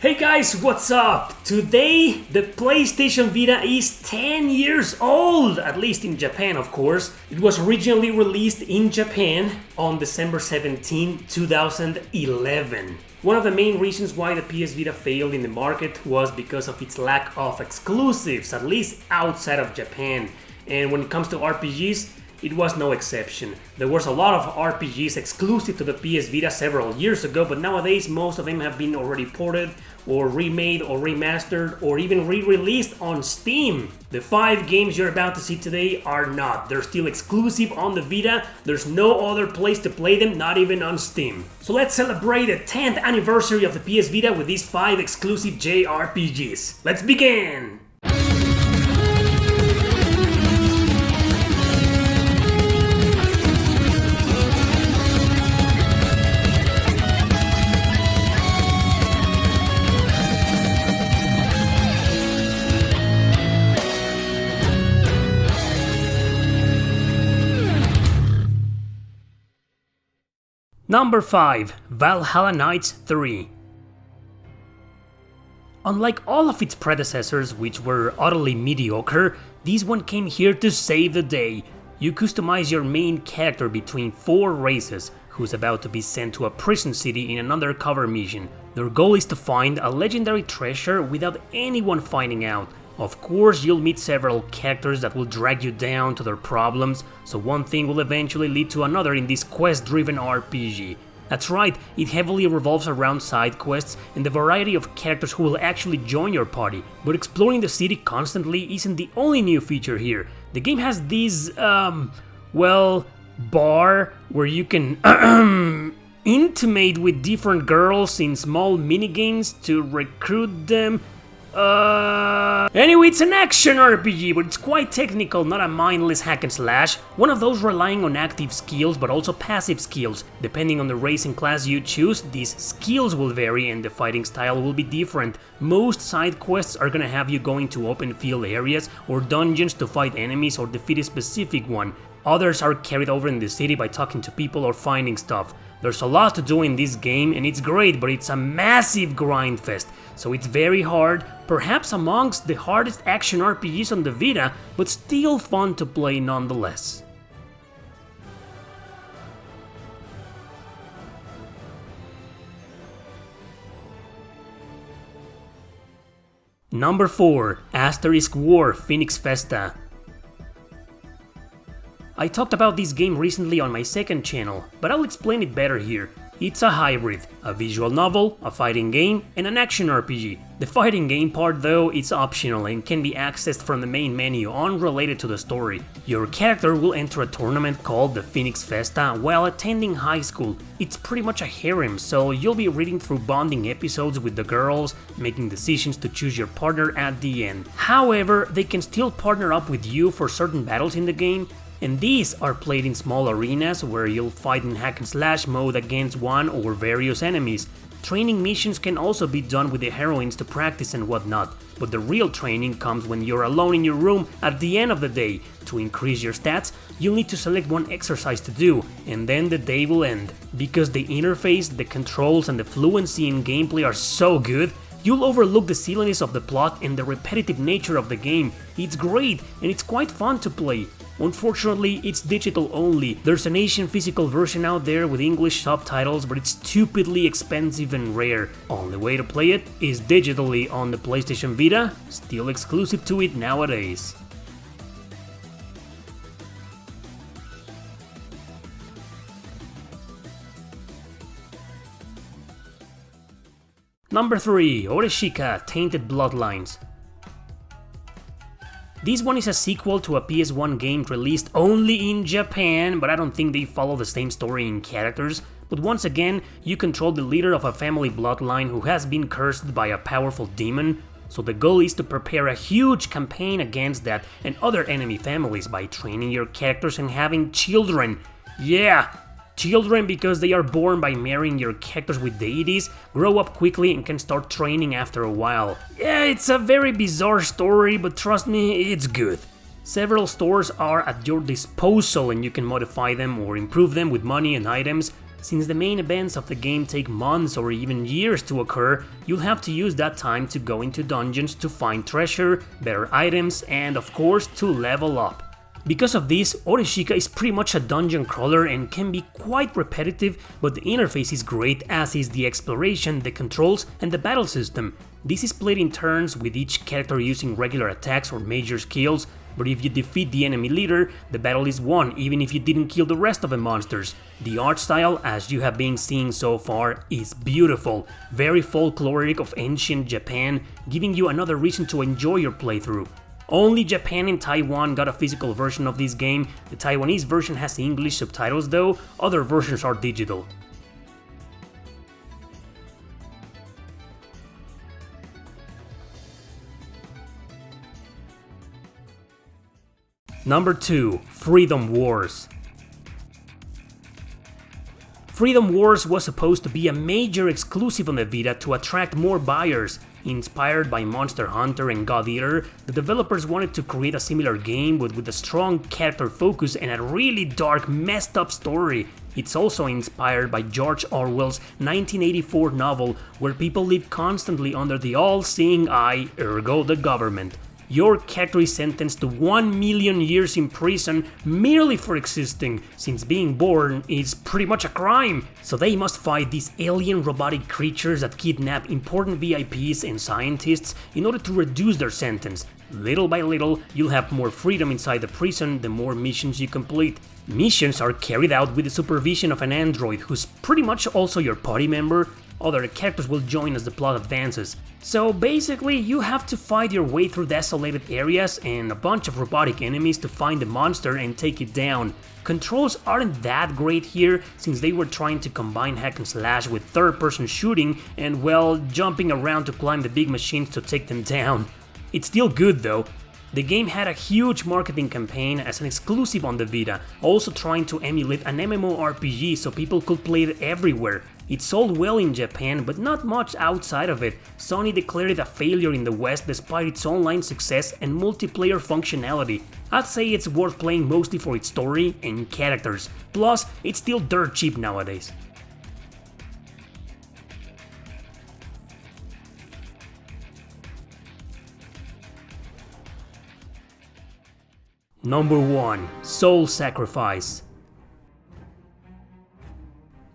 Hey guys, what's up? Today, the PlayStation Vita is 10 years old, at least in Japan, of course. It was originally released in Japan on December 17, 2011. One of the main reasons why the PS Vita failed in the market was because of its lack of exclusives, at least outside of Japan. And when it comes to RPGs, it was no exception. There was a lot of RPGs exclusive to the PS Vita several years ago, but nowadays most of them have been already ported or remade or remastered or even re-released on Steam. The 5 games you're about to see today are not. They're still exclusive on the Vita. There's no other place to play them, not even on Steam. So let's celebrate the 10th anniversary of the PS Vita with these 5 exclusive JRPGs. Let's begin! Number 5. Valhalla Knights III. Unlike all of its predecessors, which were utterly mediocre, this one came here to save the day. You customize your main character between 4 races, who's about to be sent to a prison city in an undercover mission. Their goal is to find a legendary treasure without anyone finding out. Of course, you'll meet several characters that will drag you down to their problems, so one thing will eventually lead to another in this quest-driven RPG. That's right, it heavily revolves around side quests and the variety of characters who will actually join your party. But exploring the city constantly isn't the only new feature here. The game has this, bar where you can intimate with different girls in small minigames to recruit them. Anyway, it's an action RPG, but it's quite technical, not a mindless hack and slash. One of those relying on active skills, but also passive skills. Depending on the race and class you choose, these skills will vary and the fighting style will be different. Most side quests are gonna have you going to open field areas or dungeons to fight enemies or defeat a specific one. Others are carried over in the city by talking to people or finding stuff. There's a lot to do in this game and it's great, but it's a massive grind fest, so it's very hard, perhaps amongst the hardest action RPGs on the Vita, but still fun to play nonetheless. Number 4. Asterisk War Phoenix Festa. I talked about this game recently on my second channel, but I'll explain it better here. It's a hybrid, a visual novel, a fighting game, and an action RPG. The fighting game part though is optional and can be accessed from the main menu unrelated to the story. Your character will enter a tournament called the Phoenix Festa while attending high school. It's pretty much a harem, so you'll be reading through bonding episodes with the girls, making decisions to choose your partner at the end. However, they can still partner up with you for certain battles in the game, and these are played in small arenas where you'll fight in hack and slash mode against one or various enemies. Training missions can also be done with the heroines to practice and whatnot, but the real training comes when you're alone in your room at the end of the day. To increase your stats, you'll need to select one exercise to do, and then the day will end. Because the interface, the controls, and the fluency in gameplay are so good, you'll overlook the silliness of the plot and the repetitive nature of the game. It's great, and it's quite fun to play. Unfortunately, it's digital only. There's an Asian physical version out there with English subtitles, but it's stupidly expensive and rare. Only way to play it is digitally on the PlayStation Vita, still exclusive to it nowadays. Number 3. Orochi Tainted Bloodlines. This one is a sequel to a PS1 game released only in Japan, but I don't think they follow the same story in characters. But once again, you control the leader of a family bloodline who has been cursed by a powerful demon. So the goal is to prepare a huge campaign against that and other enemy families by training your characters and having children. Yeah! Children, because they are born by marrying your characters with deities, grow up quickly and can start training after a while. Yeah, it's a very bizarre story, but trust me, it's good. Several stores are at your disposal and you can modify them or improve them with money and items. Since the main events of the game take months or even years to occur, you'll have to use that time to go into dungeons to find treasure, better items, and of course to level up. Because of this, Orochi is pretty much a dungeon crawler and can be quite repetitive, but the interface is great, as is the exploration, the controls, and the battle system. This is split in turns, with each character using regular attacks or major skills, but if you defeat the enemy leader, the battle is won even if you didn't kill the rest of the monsters. The art style, as you have been seeing so far, is beautiful, very folkloric of ancient Japan, giving you another reason to enjoy your playthrough. Only Japan and Taiwan got a physical version of this game. The Taiwanese version has English subtitles though, other versions are digital. Number 2. Freedom Wars. Freedom Wars was supposed to be a major exclusive on the Vita to attract more buyers. Inspired by Monster Hunter and God Eater, the developers wanted to create a similar game but with a strong character focus and a really dark, messed up story. It's also inspired by George Orwell's 1984 novel, where people live constantly under the all-seeing eye, ergo the government. Your character is sentenced to 1 million years in prison merely for existing, since being born is pretty much a crime. So they must fight these alien robotic creatures that kidnap important VIPs and scientists in order to reduce their sentence. Little by little, you'll have more freedom inside the prison the more missions you complete. Missions are carried out with the supervision of an android who's pretty much also your party member. Other characters will join as the plot advances. So basically, you have to fight your way through desolated areas and a bunch of robotic enemies to find the monster and take it down. Controls aren't that great here, since they were trying to combine hack and slash with third-person shooting and, well, jumping around to climb the big machines to take them down. It's still good though. The game had a huge marketing campaign as an exclusive on the Vita, also trying to emulate an MMORPG so people could play it everywhere. It sold well in Japan, but not much outside of it. Sony declared it a failure in the West despite its online success and multiplayer functionality. I'd say it's worth playing mostly for its story and characters. Plus, it's still dirt cheap nowadays. Number 1. Soul Sacrifice.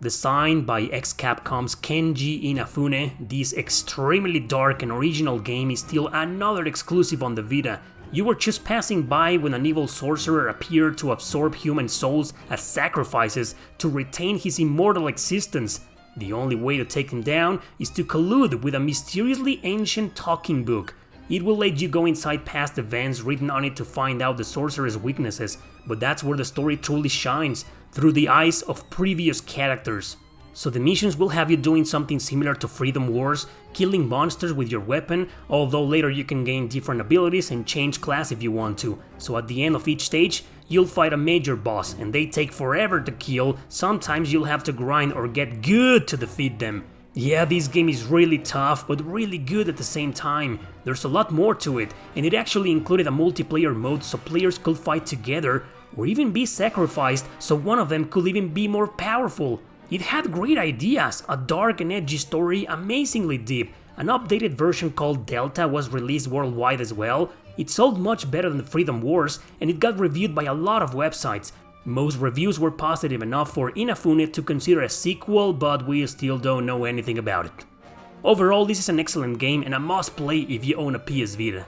Designed by ex-Capcom's Kenji Inafune, this extremely dark and original game is still another exclusive on the Vita. You were just passing by when an evil sorcerer appeared to absorb human souls as sacrifices to retain his immortal existence. The only way to take him down is to collude with a mysteriously ancient talking book. It will let you go inside past events written on it to find out the sorcerer's weaknesses, but that's where the story truly shines, through the eyes of previous characters. So the missions will have you doing something similar to Freedom Wars, killing monsters with your weapon, although later you can gain different abilities and change class if you want to. So at the end of each stage, you'll fight a major boss, and they take forever to kill. Sometimes you'll have to grind or get good to defeat them. Yeah, this game is really tough, but really good at the same time. There's a lot more to it, and it actually included a multiplayer mode so players could fight together, or even be sacrificed so one of them could even be more powerful. It had great ideas, a dark and edgy story, amazingly deep. An updated version called Delta was released worldwide as well. It sold much better than Freedom Wars, and it got reviewed by a lot of websites. Most reviews were positive enough for Inafune to consider a sequel, but we still don't know anything about it. Overall, this is an excellent game and a must play if you own a PS Vita.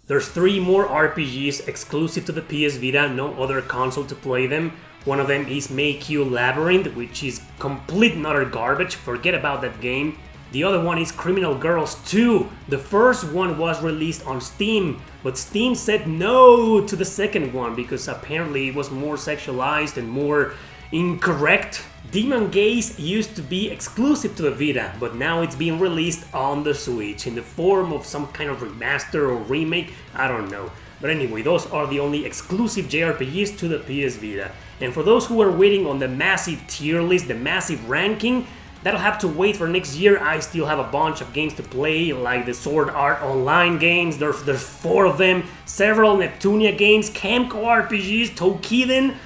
There's 3 more RPGs exclusive to the PS Vita, no other console to play them. One of them is Make You Labyrinth, which is complete and utter garbage, forget about that game. The other one is Criminal Girls 2. The first one was released on Steam, but Steam said no to the second one because apparently it was more sexualized and more incorrect. Demon Gaze used to be exclusive to the Vita, but now it's being released on the Switch in the form of some kind of remaster or remake, I don't know. But anyway, those are the only exclusive JRPGs to the PS Vita. And for those who are waiting on the massive tier list, the massive ranking, that'll have to wait for next year. I still have a bunch of games to play, like the Sword Art Online games. There's 4 of them. Several Neptunia games, Camco RPGs, Tokiden.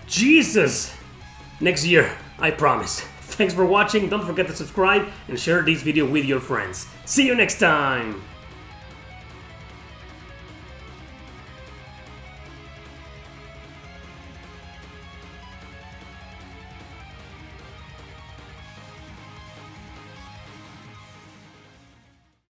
Jesus! Next year, I promise. Thanks for watching. Don't forget to subscribe and share this video with your friends. See you next time!